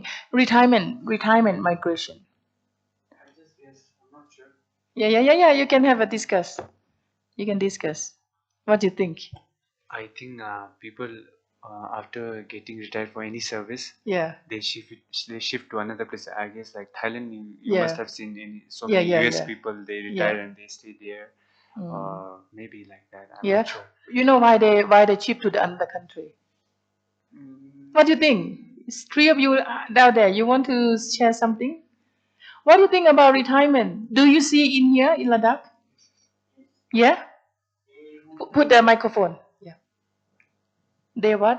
think? Retirement migration. I just guess. I'm not sure. Yeah. You can have a discuss. You can discuss. What do you think? I think people after getting retired for any service, Yeah. they shift to another place. I guess like Thailand, you must Yeah. have seen in so Yeah. many Yeah. US Yeah. people they retire Yeah. and they stay there. Mm. Maybe like that. I'm Yeah. not sure. You know why they ship to the another country? What do you think? It's three of you down there. You want to share something? What do you think about retirement? Do you see in here in Ladakh? Yeah. Put the microphone. Yeah. They what?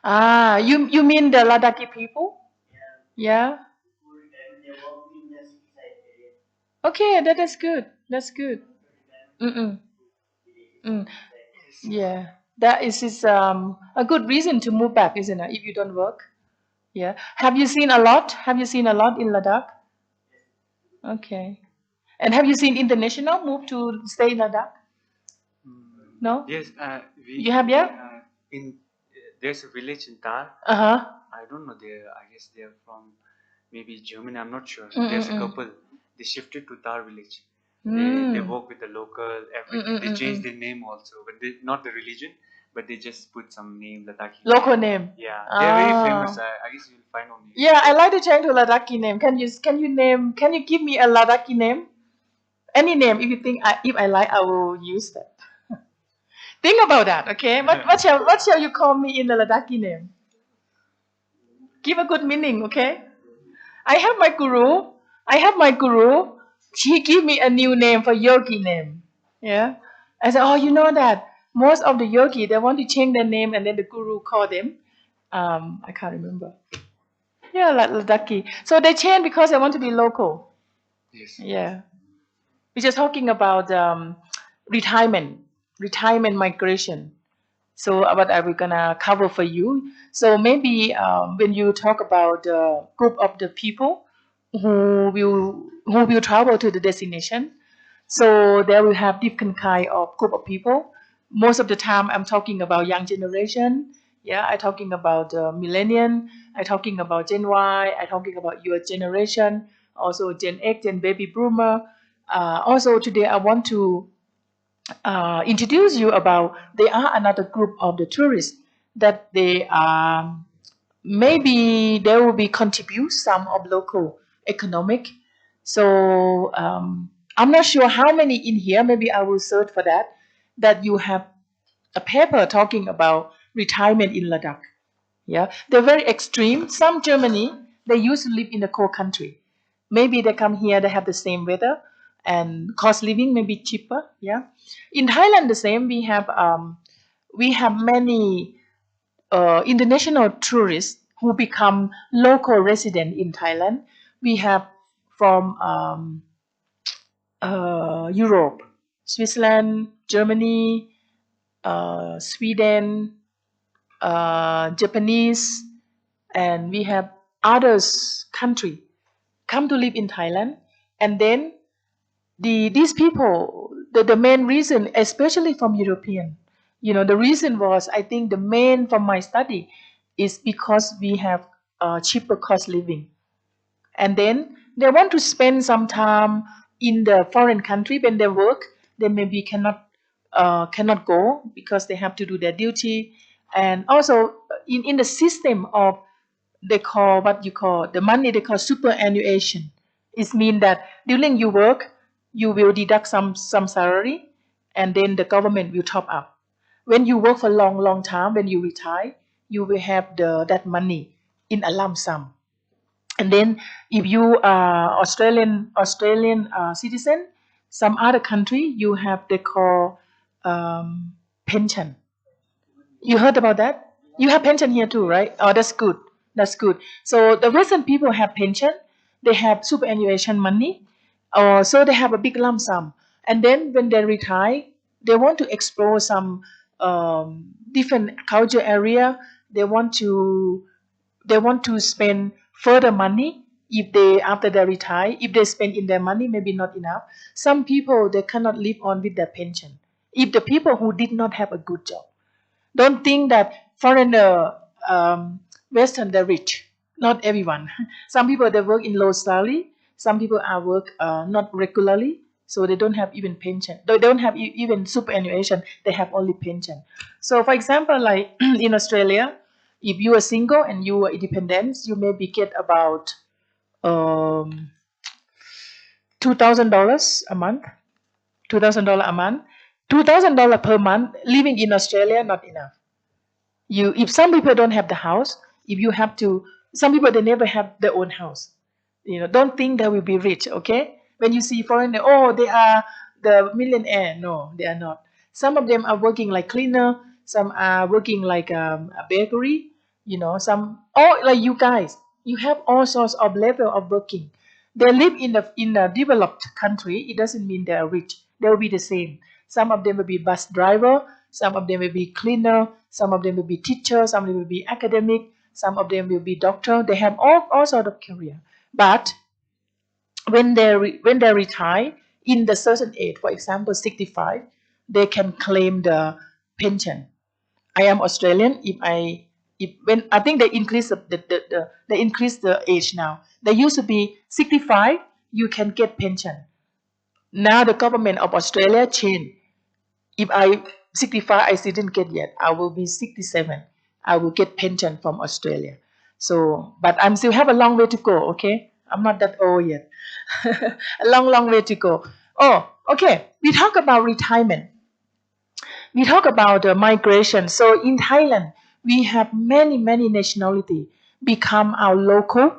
Ah, you mean the Ladakhi people? Yeah. Okay, that is good. That's good. Mm-mm. Mm. Yeah. That is a good reason to move back, isn't it? If you don't work. Yeah. Have you seen a lot? Have you seen a lot in Ladakh? Okay. And have you seen international move to stay in Ladakh? No? Yes, You have, yeah? in there's a village in Tar. Uh-huh. I don't know. I guess they're from maybe Germany. I'm not sure. Mm, There's a mm, mm. couple. They shifted to Tar village. They Mm. work with the local Mm, everything. mm, They mm, changed mm. their name also, but they not the religion, but they just put some name Ladakhi Local name. name. Yeah, they're very famous. Ah. I guess you'll find on Yeah, I YouTube. like to change to Ladakhi name. Can you give me a Ladakhi name? Any name if you think if I like I will use that. Think about that, okay? What shall you call me in the Ladakhi name? Give a good meaning, okay? I have my guru. I have my guru. He give me a new name for yogi name. Yeah. I said, oh, you know that most of the yogi they want to change their name and then the guru call them. I can't remember. Yeah, like Ladakhi. So they change because they want to be local. Yes. Yeah. We're just talking about retirement, retirement migration. So what are we gonna cover for you? So maybe when you talk about the group of the people who will travel to the destination, so there will have different kind of group of people. Most of the time, I'm talking about young generation. Yeah, I'm talking about millennial. I'm talking about Gen Y. I'm talking about your generation, also Gen X and baby boomer. Also today, I want to introduce you about they are another group of the tourists that they are maybe they will be contribute some of local economic. So I'm not sure how many in here. Maybe I will search for that. That you have a paper talking about retirement in Ladakh. Yeah, they're very extreme. Some Germany they used to live in the cold country. Maybe they come here, they have the same weather and cost living maybe cheaper. Yeah, in Thailand the same. We have many international tourists who become local resident in Thailand. We have from Europe, Switzerland, Germany, Sweden, Japanese, and we have others country come to live in Thailand, and then these people the main reason, especially from European, the reason was I think the main from my study is because we have cheaper cost living, and then they want to spend some time in the foreign country when they work. They maybe cannot go because they have to do their duty, and also in the system of they call what you call the money they call superannuation. It means that during your work you will deduct some salary, and then the government will top up. When you work for long time, when you retire, you will have that money in a lump sum. And then if you are Australian citizen, some other country you have they call pension. You heard about that? You have pension here too, right? Oh, that's good. That's good. So the reason people have pension, they have superannuation money, or so they have a big lump sum. And then when they retire, they want to explore some different culture area. They want to spend further money if they after they retire. If they spend in their money, maybe not enough. Some people they cannot live on with their pension. If the people who did not have a good job, don't think that foreigner, Western, they're rich. Not everyone. Some people they work in low salary. Some people are work not regularly, so they don't have even pension. They don't have even superannuation. They have only pension. So, for example, like in Australia, if you are single and you are independent, you maybe get about um, $2,000 a month. $2,000 a month. $2,000 per month. Living in Australia not enough. You, if some people don't have the house, if you have to, some people they never have their own house. Don't think they will be rich. Okay, when you see foreigner, oh, they are the millionaire. No, they are not. Some of them are working like cleaner. Some are working like a bakery. Some, oh, like you guys, you have all sorts of level of working. They live in a developed country. It doesn't mean they are rich. They will be the same. Some of them will be bus driver. Some of them will be cleaner. Some of them will be teacher. Some of them will be academic. Some of them will be doctor. They have all sort of career. But when they retire in the certain age, for example, 65, they can claim the pension. I am Australian. If when I think they increase they increase the age now. They used to be 65. You can get pension. Now the government of Australia changed. If I 65, I didn't get yet. I will be 67. I will get pension from Australia. So, but I'm still have a long way to go. Okay, I'm not that old yet. A long way to go. Oh, okay. We talk about retirement. We talk about migration. So in Thailand, we have many nationality become our local,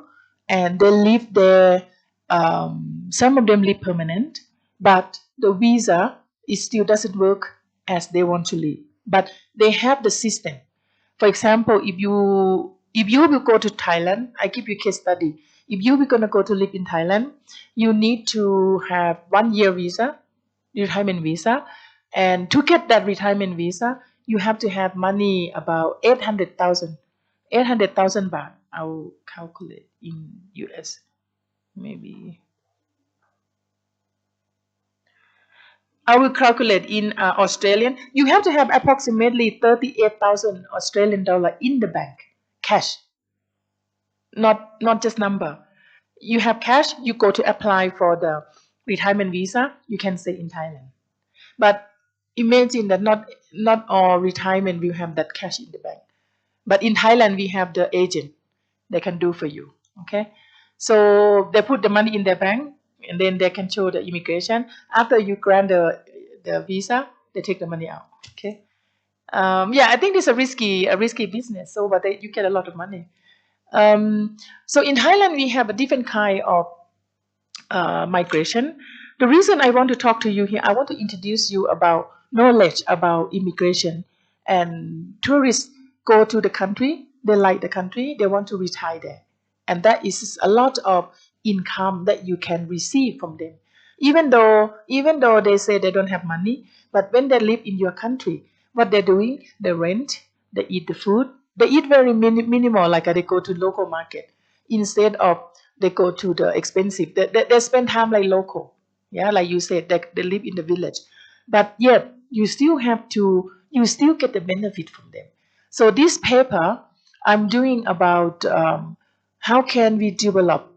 and they live there. Some of them live permanent, but the visa it still doesn't work as they want to live. But they have the system. For example, if you will go to Thailand, I give you a case study. If you were gonna go to live in Thailand, you need to have 1 year visa, retirement visa, and to get that retirement visa, you have to have money about 800,000 baht. I'll calculate in US, maybe. I will calculate in Australian. You have to have approximately 38,000 Australian dollar in the bank, cash, not just number. You have cash, you go to apply for the retirement visa, you can stay in Thailand. But imagine that not all retirement will have that cash in the bank. But in Thailand, we have the agent. They can do for you. Okay, so they put the money in their bank, and then they can show the immigration. After you grant the visa, they take the money out. Okay. Yeah, I think it's a risky business. So, but you get a lot of money. So in Thailand, we have a different kind of migration. The reason I want to talk to you here, I want to introduce you about knowledge about immigration. And tourists go to the country, they like the country, they want to retire there. And that is a lot of income that you can receive from them. Even though they say they don't have money, but when they live in your country, what they're doing, they rent, they eat the food, they eat very minimal, like they go to local market instead of they go to the expensive. They spend time like local. Yeah, like you said, they live in the village. But yet, you still get the benefit from them. So this paper I'm doing about how can we develop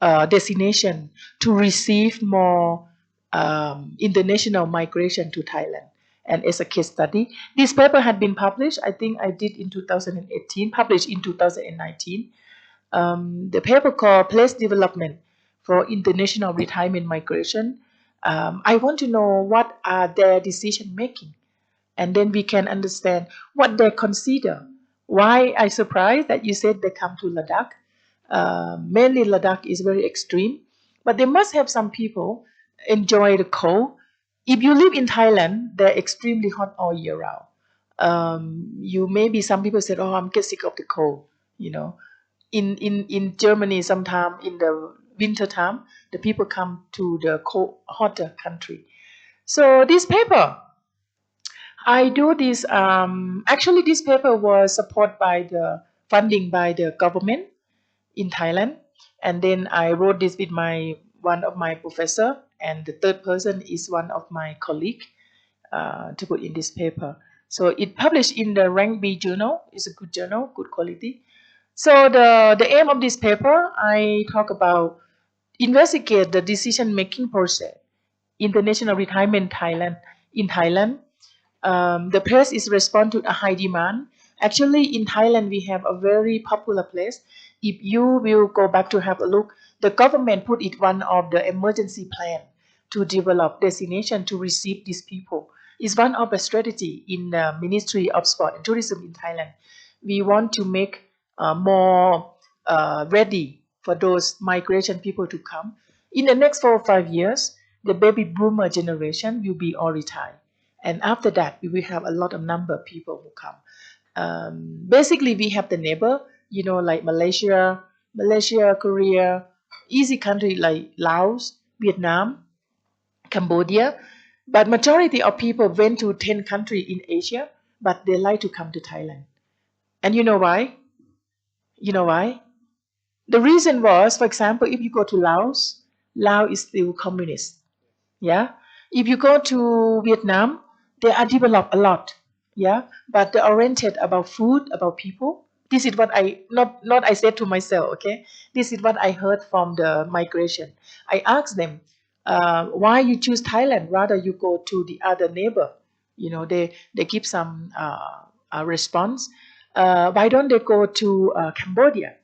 destination to receive more international migration to Thailand. And as a case study, this paper had been published. I think I did in 2018, published in 2019. The paper called Place Development for International Retirement Migration. I want to know what are their decision making, and then we can understand what they consider. Why I surprised that you said they come to Ladakh. Mainly Ladakh is very extreme, but they must have some people enjoy the cold. If you live in Thailand, they're extremely hot all year round. You maybe some people said, "Oh, I'm get sick of the cold." You know, in Germany, sometime in the winter time, the people come to the cold, hotter country. So this paper, I do this. Actually, this paper was supported by the funding by the government in Thailand, and then I wrote this with my one of my professor, and the third person is one of my colleague to put in this paper. So it published in the rank B journal. It's a good journal, good quality. So the aim of this paper, I talk about investigate the decision making process, international retirement Thailand in Thailand. The place is respond to a high demand. Actually, in Thailand, we have a very popular place. If you will go back to have a look, the government put it one of the emergency plan to develop destination to receive these people. It's one of the strategy in the Ministry of Sport and Tourism in Thailand. We want to make more ready for those migration people to come. In the next 4 or 5 years, the baby boomer generation will be all retired, and after that we will have a lot of number of people who come. Basically, we have the neighbor, like Malaysia, Korea, easy country like Laos, Vietnam, Cambodia. But majority of people went to 10 countries in Asia, but they like to come to Thailand. And you know why? You know why? The reason was, for example, if you go to Laos, Laos is still communist. Yeah. If you go to Vietnam, they are developed a lot. Yeah. But they're oriented about food, about people. This is what I not I said to myself. Okay. This is what I heard from the migration. I asked them, why you choose Thailand rather you go to the other neighbor. They give some response. Why don't they go to Cambodia?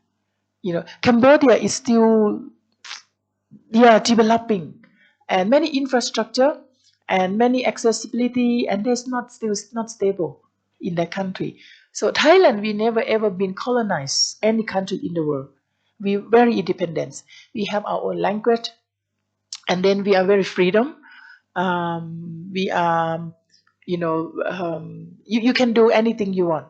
Cambodia is still, yeah, developing, and many infrastructure and many accessibility, and there's not stable in that country. So Thailand, we never ever been colonized any country in the world. We very independent. We have our own language, and then we are very freedom. We are, you can do anything you want.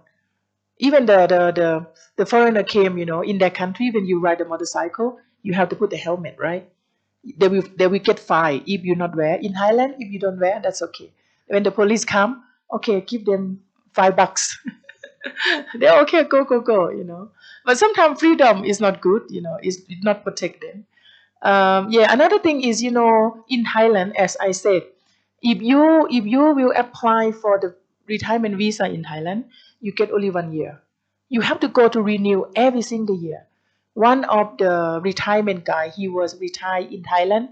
Even the foreigner came, in their country. When you ride a motorcycle, you have to put the helmet, right? They will get fined if you not wear. In Thailand, if you don't wear, that's okay. When the police come, okay, give them $5. They're okay, go. But sometimes freedom is not good, it not protect them. Yeah, another thing is, in Thailand, as I said, if you will apply for the retirement visa in Thailand, you get only 1 year. You have to go to renew every single year. One of the retirement guy, he was retired in Thailand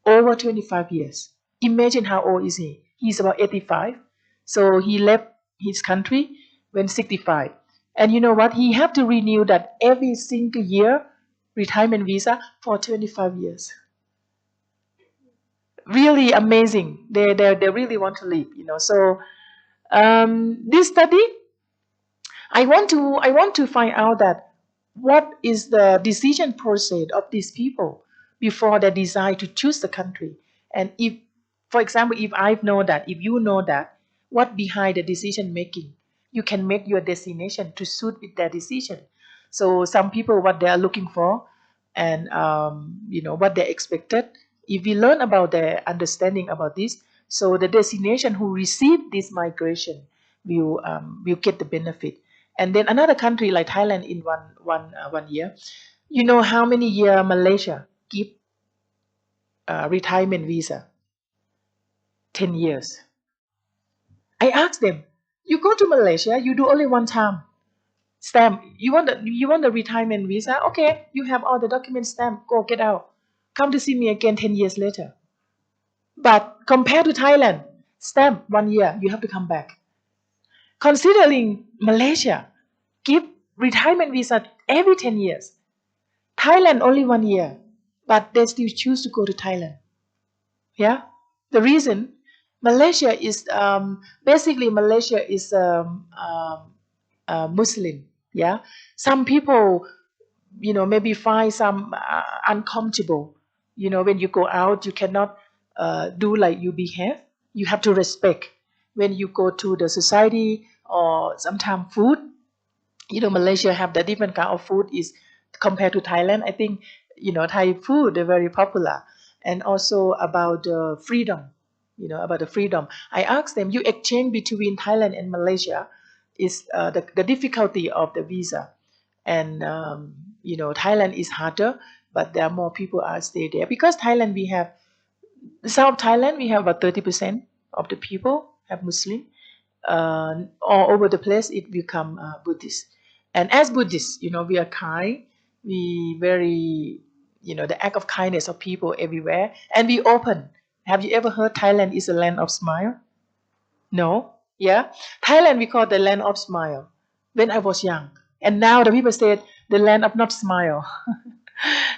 over 25 years. Imagine how old is he? He's about 85. So he left his country when 65. And you know what? He have to renew that every single year retirement visa for 25 years. Really amazing. They really want to leave, So this study, I want to find out that what is the decision process of these people before they decide to choose the country. And if, for example, if you know that, what behind the decision making, you can make your destination to suit with their decision. So some people, what they are looking for, and what they expected. If we learn about their understanding about this, so the destination who receive this migration will get the benefit. And then another country like Thailand in one year. You know how many year Malaysia give retirement visa? 10 years. I asked them, you go to Malaysia, you do only one time. Stamp. You want the retirement visa? Okay, you have all the documents stamped. Go get out. Come to see me again 10 years later. But compared to Thailand, stamp 1 year, you have to come back. Considering Malaysia give retirement visa every 10 years, Thailand only 1 year, but they still choose to go to Thailand. Yeah, the reason, Malaysia is basically Malaysia is Muslim. Yeah, some people, maybe find some uncomfortable. When you go out, you cannot do like you behave. You have to respect when you go to the society, or sometimes food. Malaysia have the different kind of food is compared to Thailand. I think, Thai food are very popular. And also about the freedom, about the freedom. I asked them, you exchange between Thailand and Malaysia is the difficulty of the visa. And Thailand is harder, but there are more people are stay there because Thailand, we have South Thailand, we have about 30% of the people have Muslim. all over the place it become Buddhist. And as Buddhists, we are kind, we very, the act of kindness of people everywhere, and we open. Have you ever heard Thailand is a land of smile? No? Yeah? Thailand we call the land of smile when I was young. And now the people said the land of not smile.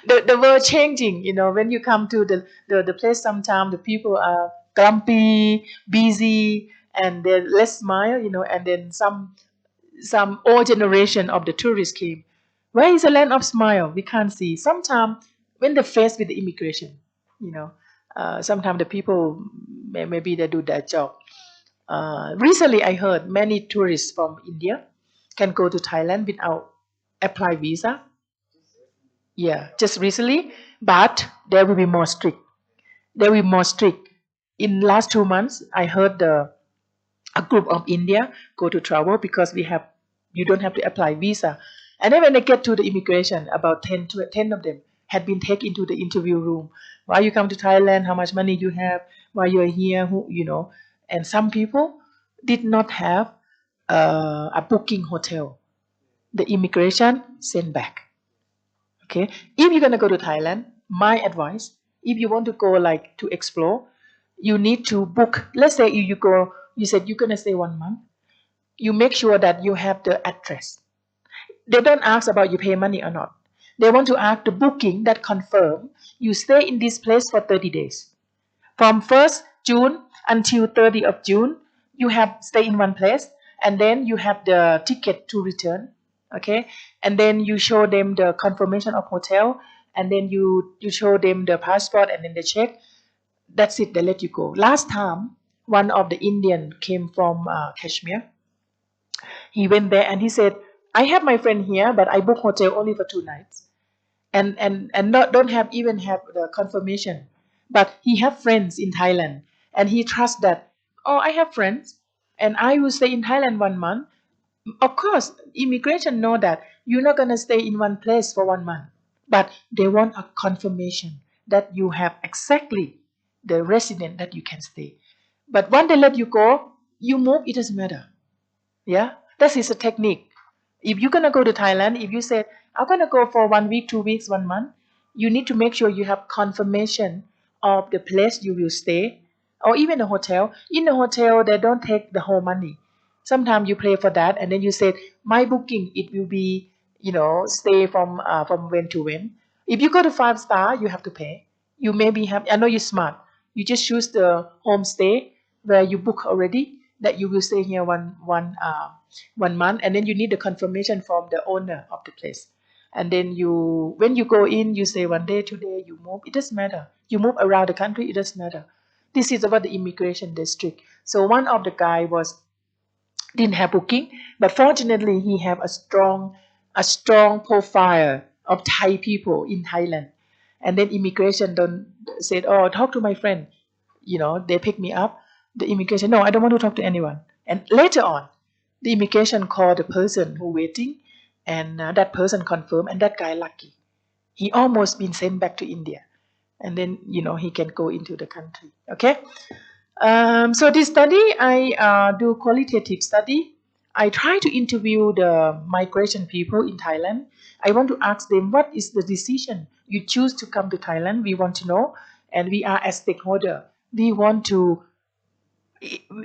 The world changing, when you come to the place sometimes the people are grumpy, busy, and they less smile, and then some old generation of the tourists came. Where is the land of smile? We can't see. Sometimes when they face with the immigration, you know, sometimes the people maybe they do their job. Recently, I heard many tourists from India can go to Thailand without apply visa. Yeah, just recently, but there will be more strict. There will be more strict. In last 2 months, I heard a group of India go to travel because you don't have to apply visa. And then when they get to the immigration, about 10 of them had been taken into the interview room. Why you come to Thailand? How much money you have? Why you are here? And some people did not have a booking hotel. The immigration sent back. Okay, if you're gonna go to Thailand, my advice, if you want to go like to explore, you need to book. Let's say you go, you said you're gonna stay 1 month. You make sure that you have the address. They don't ask about you pay money or not. They want to ask the booking that confirm you stay in this place for 30 days. From 1st June until 30th of June, you have stay in one place, and then you have the ticket to return. Okay, and then you show them the confirmation of hotel, and then you show them the passport, and then they check. That's it. They let you go. Last time, one of the Indian came from Kashmir. He went there and he said, "I have my friend here, but I booked hotel only for 2 nights." And not don't have even have the confirmation, but he have friends in Thailand, and he trusts that, oh, I have friends and I will stay in Thailand 1 month. Of course immigration know that you're not going to stay in one place for 1 month, but they want a confirmation that you have exactly the resident that you can stay. But once they let you go, you move, it doesn't matter. Yeah, that is a technique. If you're gonna go to Thailand, if you say I'm gonna go for 1 week, 2 weeks, 1 month, you need to make sure you have confirmation of the place you will stay, or even the hotel. In the hotel, they don't take the whole money. Sometimes you pay for that, and then you say my booking it will be stay from when to when. If you go to 5 star, you have to pay. You maybe have. I know you're smart. You just choose the homestay where you book already that you will stay here 1 month, and then you need the confirmation from the owner of the place. And then when you go in, you say 1 day, 2 day, you move. It doesn't matter. You move around the country. It doesn't matter. This is about the immigration district. So one of the guy didn't have booking, but fortunately he have a strong profile of Thai people in Thailand. And then immigration don't said, oh, talk to my friend. They pick me up. The immigration, no, I don't want to talk to anyone. And later on, the immigration called the person who waiting, and that person confirmed, and that guy lucky. He almost been sent back to India, and then he can go into the country. Okay. So this study, I do qualitative study. I try to interview the migration people in Thailand. I want to ask them what is the decision you choose to come to Thailand. We want to know, and we are as stakeholder. We want to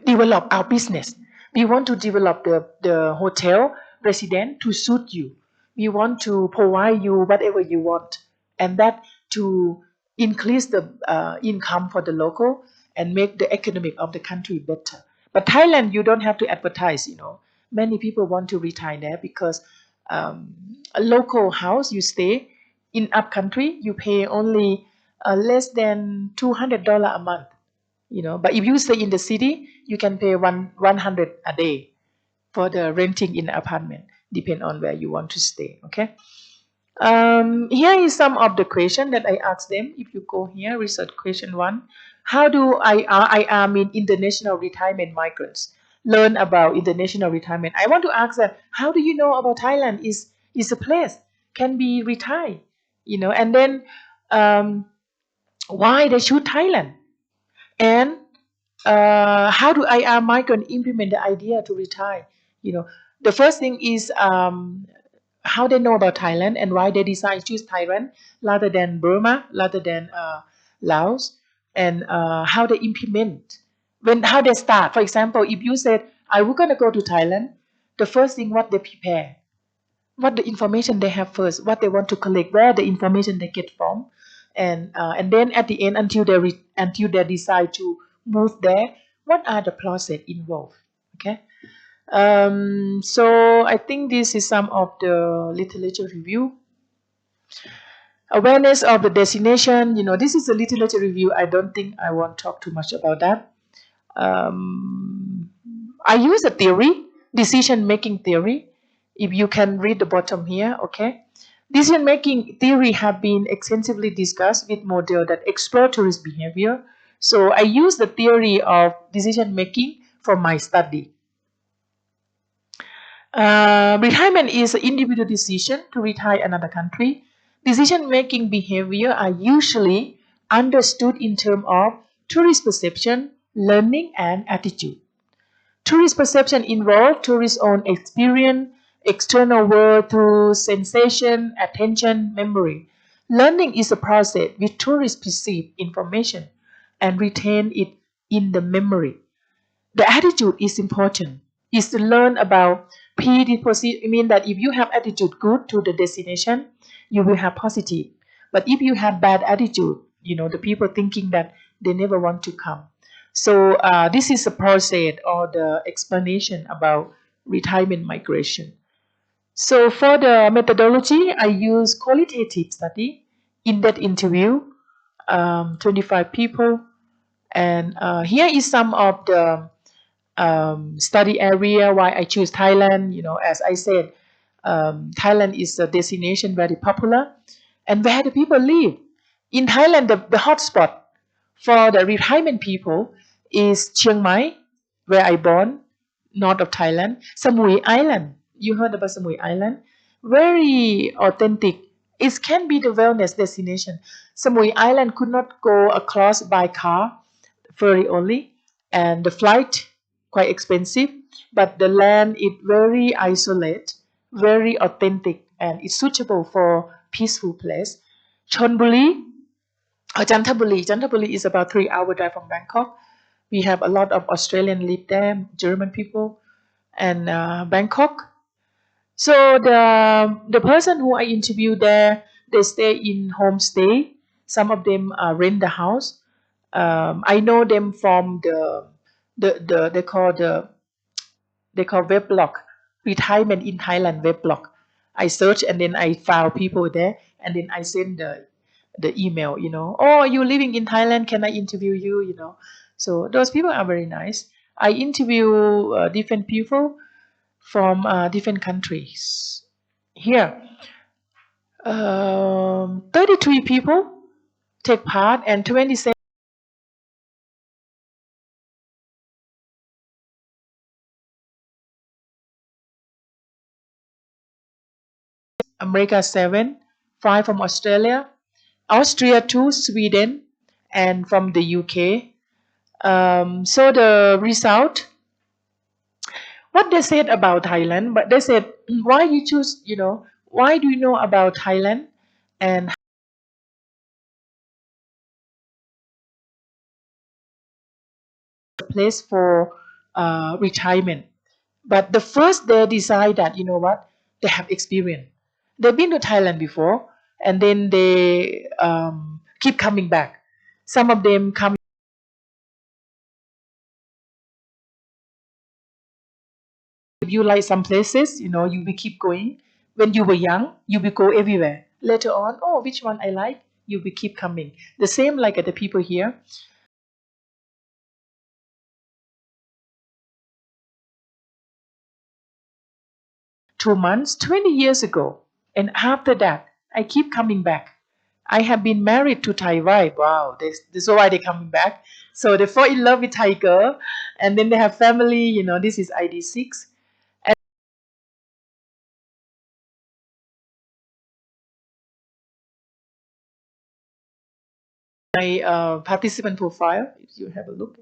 develop our business. We want to develop the hotel resident to suit you. We want to provide you whatever you want, and that to increase the income for the local and make the economic of the country better. But Thailand, you don't have to advertise. Many people want to retire there because a local house you stay in up country, you pay only less than $200 a month. But if you stay in the city, you can pay 100 a day for the renting in the apartment, depend on where you want to stay. Okay. Here is some of the question that I asked them. If you go here, research question 1: how do IR mean international retirement migrants learn about international retirement? I want to ask them, how do you know about Thailand is a place can be retired? And then why they choose Thailand? And how do IR migrant implement the idea to retire? You know, the first thing is how they know about Thailand and why they decide to choose Thailand rather than Burma, rather than Laos, and how they implement how they start. For example, if you said I was gonna go to Thailand, the first thing what they prepare, what the information they have first, what they want to collect, where the information they get from, and then at the end until they decide to move there, what are the process involved? Okay. So I think this is some of the literature review. Awareness of the destination, this is a literature review. I don't think I won't talk too much about that. Um, I use a theory, decision making theory. If you can read the bottom here, okay. Decision making theory have been extensively discussed with model that explore tourist behavior. So I use the theory of decision making for my study. Retirement is an individual decision to retire another country. Decision-making behavior are usually understood in terms of tourist perception, learning, and attitude. Tourist perception involves tourists' own experience, external world through sensation, attention, memory. Learning is a process which tourists perceive information and retain it in the memory. The attitude is important. Is to learn about predisposition. I mean that if you have attitude good to the destination, you will have positive. But if you have bad attitude, the people thinking that they never want to come. So this is a process or the explanation about retirement migration. So for the methodology, I use qualitative study, in-depth interview, 25 people, and here is some of the study area why I choose Thailand. As I said, Thailand is a destination very popular and where the people live. In Thailand, the hotspot for the retirement people is Chiang Mai, where I born, north of Thailand. Samui Island. You heard about Samui Island? Very authentic. It can be the wellness destination. Samui Island could not go across by car, ferry only, and the flight quite expensive. But the land is very isolated, very authentic, and it's suitable for peaceful place. Chonburi, Jantaburi is about 3 hour drive from Bangkok. We have a lot of Australian live there, German people, and Bangkok. So the person who I interviewed there, they stay in homestay. Some of them rent the house. I know them from the they call weblog, retirement in Thailand weblog. I search and then I found people there and then I send the email. Oh, you living in Thailand? Can I interview you? So those people are very nice. I interview different people from different countries. Here, 33 people take part and 27 America 7, 5 from Australia, Austria 2, Sweden, and from the UK. So the result, what they said about Thailand, but they said, why you choose, why do you know about Thailand and the place for retirement? But the first they decide that, what, they have experience. They've been to Thailand before and then they keep coming back. Some of them come. If you like some places, you will keep going. When you were young, you will go everywhere. Later on, oh, which one I like, you will keep coming. The same like the people here. 2 months, 20 years ago. And after that, I keep coming back. I have been married to Thai wife. Wow, this is why they're coming back. So they fall in love with Thai girl, and then they have family. This is ID6. My participant profile, if you have a look.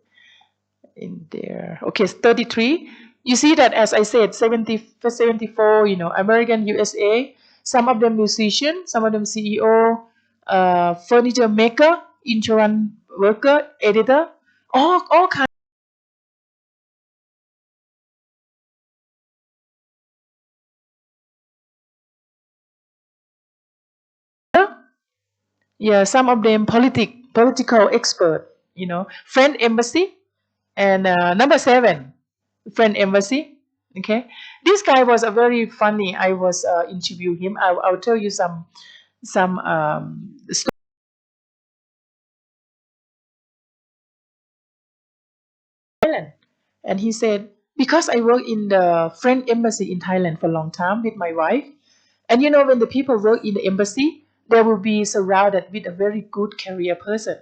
in there. Okay, 33. You see that, as I said, 74, American, USA. Some of them musician, some of them CEO, furniture maker, insurance worker, editor, all kinds. Yeah, some of them political expert, friend embassy, and number 7, friend embassy. Okay, this guy was a very funny. I was interview him. I'll tell you some Thailand. And he said, because I work in the friend embassy in Thailand for a long time with my wife, and when the people work in the embassy, they will be surrounded with a very good career person.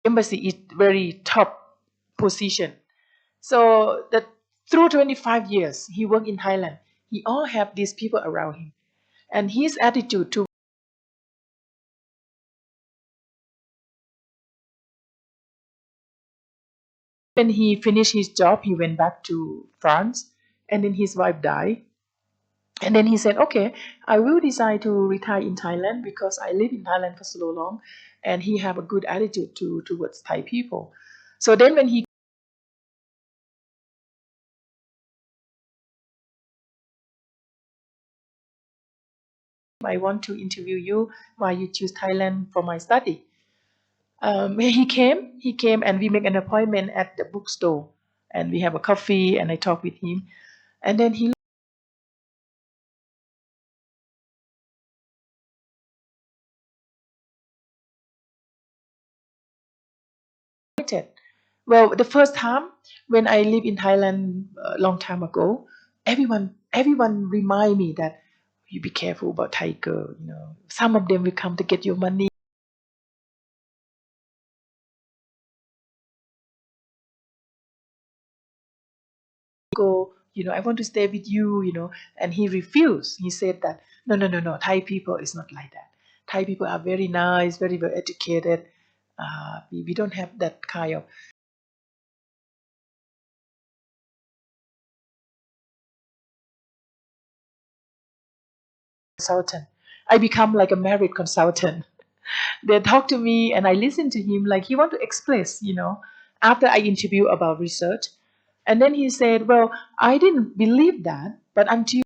Embassy is very top position. So that through 25 years he worked in Thailand, he all have these people around him, and his attitude to when he finished his job, he went back to France, and then his wife died. And then he said, okay, I will decide to retire in Thailand because I live in Thailand for so long. And he have a good attitude towards Thai people. So then when he, I want to interview you why you choose Thailand for my study. He came and we make an appointment at the bookstore. And we have a coffee and I talk with him. And then invited. Well, the first time when I lived in Thailand a long time ago, everyone remind me that you be careful about tiger. Some of them will come to get your money. Go, I want to stay with you. And he refused. He said that no, no, no, no. Thai people is not like that. Thai people are very nice, very well educated. We don't have that kind of consultant. I become like a married consultant. They talk to me and I listen to him like he want to express, after I interview about research. And then he said, well, I didn't believe that, but until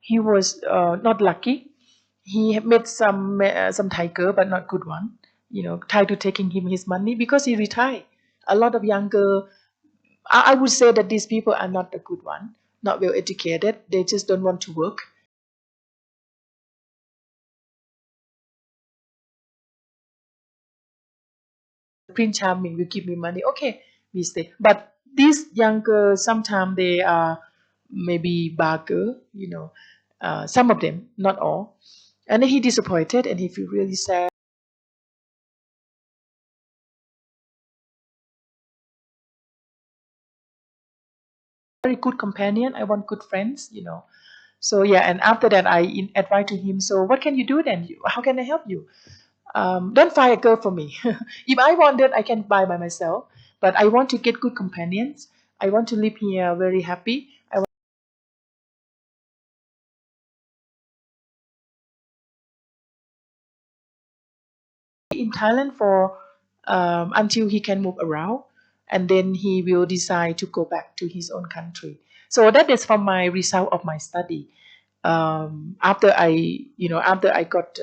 he was not lucky. He met some tiger, but not good one. Tried to taking him his money because he retired. A lot of younger, I would say that these people are not a good one, not well educated. They just don't want to work. Prince Charming will give me money. Okay, we stay. But these younger, sometimes they are maybe bagger, some of them, not all. And then he disappointed and he feel really sad. Very good companion. I want good friends, So yeah, and after that, I advise to him. So what can you do then? How can I help you? Don't find a girl for me. If I wanted, I can buy by myself. But I want to get good companions. I want to live here very happy. I want to be in Thailand for until he can move around, and then he will decide to go back to his own country. So that is from my result of my study. After I got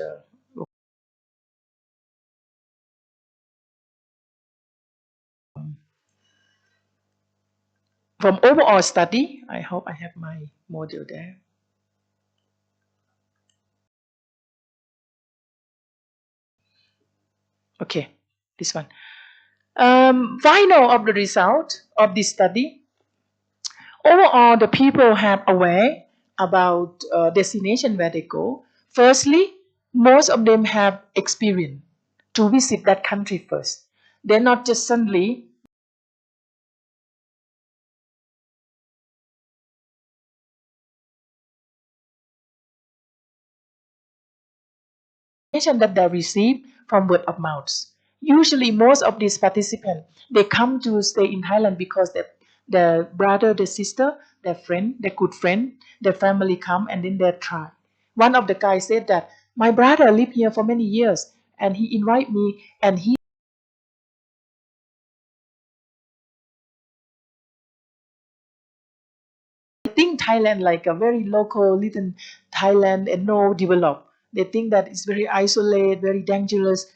from overall study. I hope I have my module there. Okay, this one. Final of the result of this study. Overall, the people have aware about destination where they go. Firstly, most of them have experience to visit that country first. They're not just suddenly information that they receive from word of mouth. Usually, most of these participants they come to stay in Thailand because their brother, their sister, their friend, their good friend, their family come and then they try. One of the guys said that my brother lived here for many years and he invited me and he think Thailand like a very local little Thailand and no developed. They think that it's very isolated, very dangerous.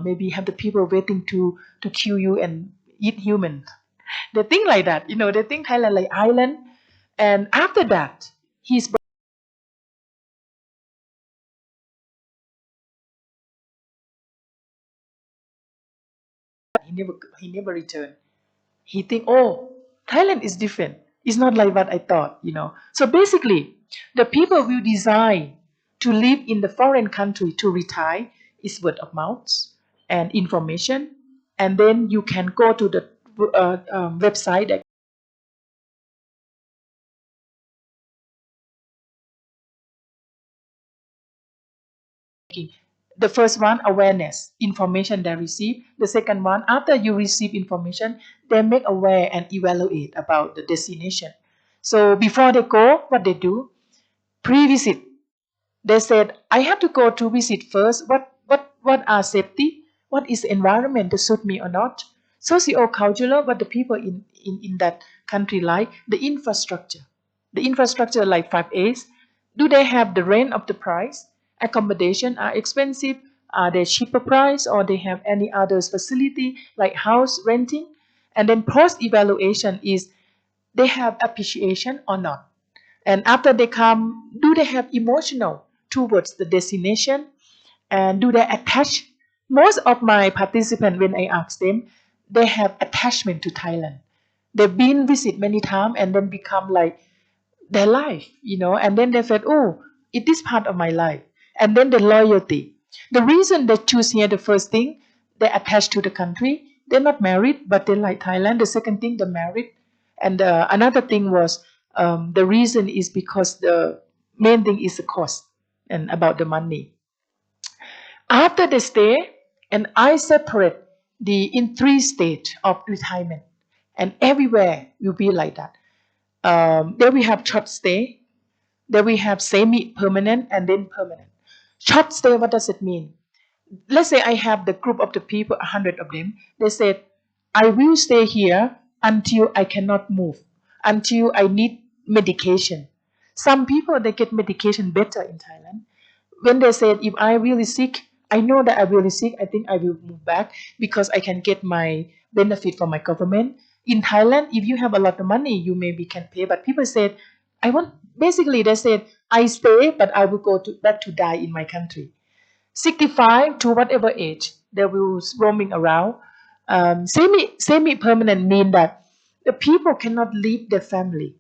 Maybe have the people waiting to kill you and eat human. They think like that, They think Thailand like island. And after that, his he never he never returned. He think, oh, Thailand is different. It's not like what I thought. So basically, the people will decide to live in the foreign country to retire is word of mouth and information, and then you can go to the website that the first one awareness information they receive. The second one after you receive information, they make aware and evaluate about the destination. So before they go, what they do pre-visit. They said, I have to go to visit first. What are safety? What is the environment to suit me or not? Socio-cultural, what the people in that country like, the infrastructure. The infrastructure like 5As. Do they have the rent of the price? Accommodation are expensive? Are they cheaper price or they have any other facility like house renting? And then post-evaluation is they have appreciation or not. And after they come, do they have emotional towards the destination? And do they attach? Most of my participants, when I ask them, they have attachment to Thailand. They've been visit many times and then become like their life. And then they said, oh, it is part of my life. And then the loyalty. The reason they choose here, the first thing, they attach to the country. They're not married, but they like Thailand. The second thing, they're married. And another thing was the reason is because the main thing is the cost and about the money. After the stay, and I separate the in three stage of retirement, and everywhere will be like that. There we have short stay, then we have semi-permanent, and then permanent. Short stay, what does it mean? Let's say I have the group of the people, 100 of them. They said, I will stay here until I cannot move, until I need medication. Some people, they get medication better in Thailand. When they said, if I really sick, I know that I really sick, I think I will move back because I can get my benefit from my government. In Thailand, if you have a lot of money, you maybe can pay. But people said, basically they said, I stay, but I will go back to die in my country. 65 to whatever age they will roaming around. Semi permanent mean that the people cannot leave their family.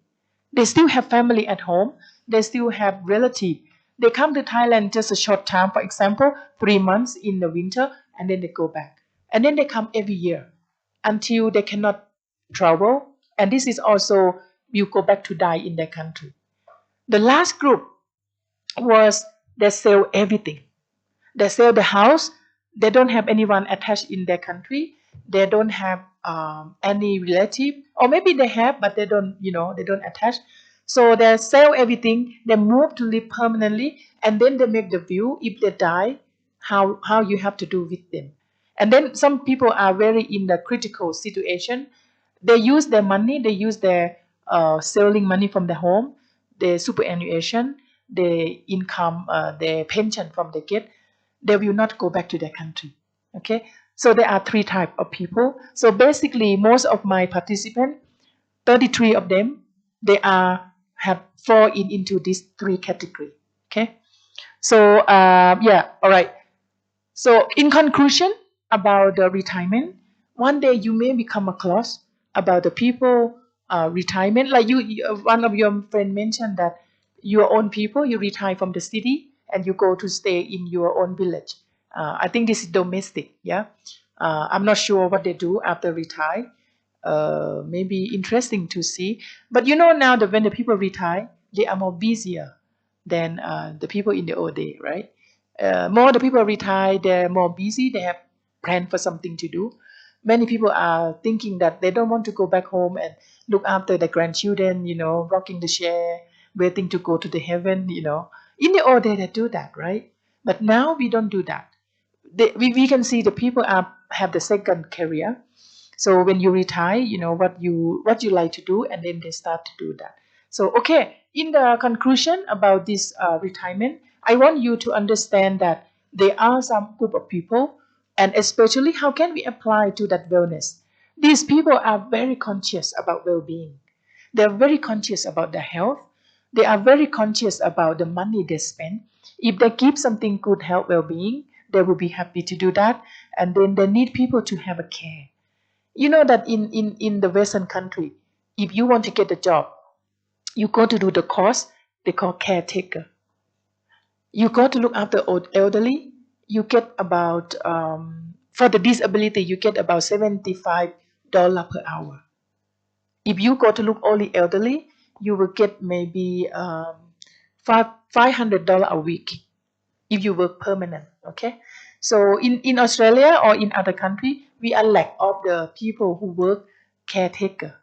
They still have family at home. They still have relative. They come to Thailand just a short time, for example, 3 months in the winter, and then they go back. And then they come every year until they cannot travel. And this is also you go back to die in their country. The last group was they sell everything. They sell the house. They don't have anyone attached in their country. They don't have any relative, or maybe they have, but they don't attach. So they sell everything. They move to live permanently, and then they make the view. If they die, how you have to do with them. And then some people are very in the critical situation. They use their money. They use their selling money from the home, the superannuation, the income, the pension from the get. They will not go back to their country. Okay, so there are three types of people. So basically, most of my participants, 33 of them, they are have fall into these three category. Okay, so yeah, all right. So, in conclusion, about the retirement, one day you may become a class about the people retirement. Like one of your friend mentioned that your own people, you retire from the city and you go to stay in your own village. I think this is domestic. Yeah, I'm not sure what they do after retire. Maybe interesting to see. But now that when the people retire, they are more busier than the people in the old day, right? More the people retire, they're more busy, they have planned for something to do. Many people are thinking that they don't want to go back home and look after the grandchildren, rocking the chair, waiting to go to the heaven. In the old day, they do that, right? But now we don't do that. We can see the people have the second career. So when you retire, you know what you like to do, and then they start to do that. So okay, in the conclusion about this retirement, I want you to understand that there are some group of people, and especially how can we apply to that wellness. These people are very conscious about well-being. They are very conscious about their health. They are very conscious about the money they spend. If they keep something good health well-being, they will be happy to do that, and then they need people to have a care. You know that in the Western country, if you want to get a job, you go to do the course they call caretaker. You go to look after old elderly. You get about for the disability, you get about $75 per hour. If you go to look only elderly, you will get maybe $500 a week if you work permanent. Okay, so in Australia or in other country, we are lack of the people who work caretaker.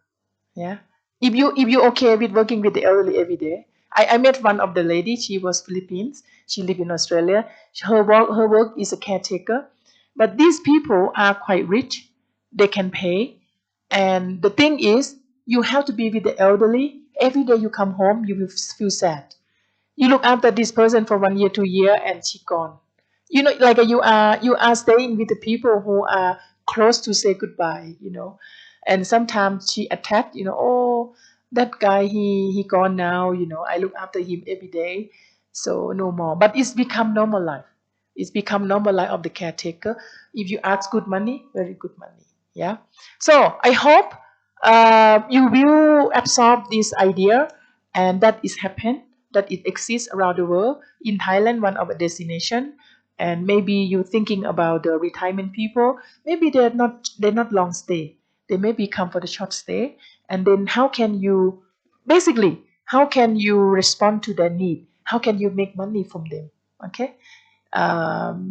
Yeah. If you okay with working with the elderly every day, I met one of the ladies. She was Philippines. She lived in Australia. Her work is a caretaker, but these people are quite rich. They can pay, and the thing is, you have to be with the elderly every day. You come home, you will feel sad. You look after this person for 1 year, 2 year, and she gone. Like you are staying with the people who are close to say goodbye. And sometimes she attacked. Oh, that guy, he gone now. I look after him every day, so no more. But it's become normal life. It's become normal life of the caretaker. If you ask good money, very good money. Yeah. So I hope you will absorb this idea, and that is happen, that it exists around the world. In Thailand, one of the destination, and maybe you're thinking about the retirement people. Maybe they're not long stay. They maybe come for the short stay, and then how can you respond to their need? How can you make money from them? Okay.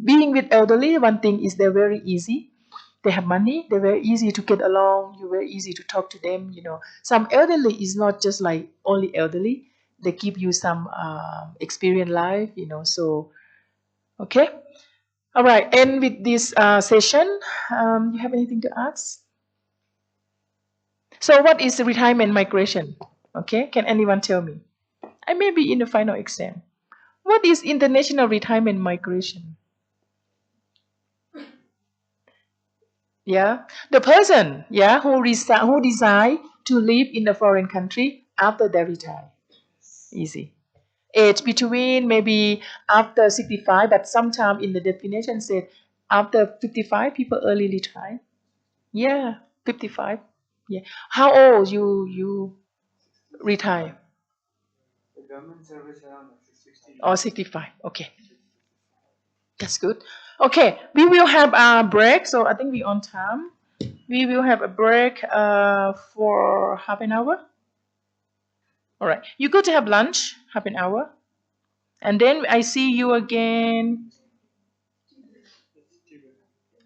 Being with elderly, one thing is they're very easy. They have money. They're very easy to get along. You're very easy to talk to them. Some elderly is not just like only elderly. They give you some experience life. So okay, all right. And with this session, you have anything to ask? So what is retirement migration? Okay, can anyone tell me? I may be in the final exam. What is international retirement migration? Yeah, the person, yeah, who decide to live in a foreign country after they retire. Easy. Age between maybe after 65, but sometime in the definition said after 55 people early retire. Yeah, 55. Yeah. How old you retire? Or 65. Okay, that's good. Okay, we will have a break. So I think we on time. We will have a break for half an hour. All right. You go to have lunch, half an hour, and then I see you again.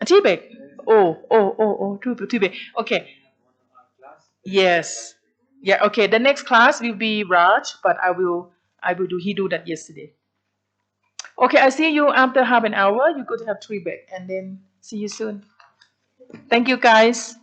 A tea break. Oh, tea break. Okay. Yes. Yeah. Okay. The next class will be Raj, but I will do. He do that yesterday. Okay. I see you after half an hour. You go to have tea break, and then see you soon. Thank you, guys.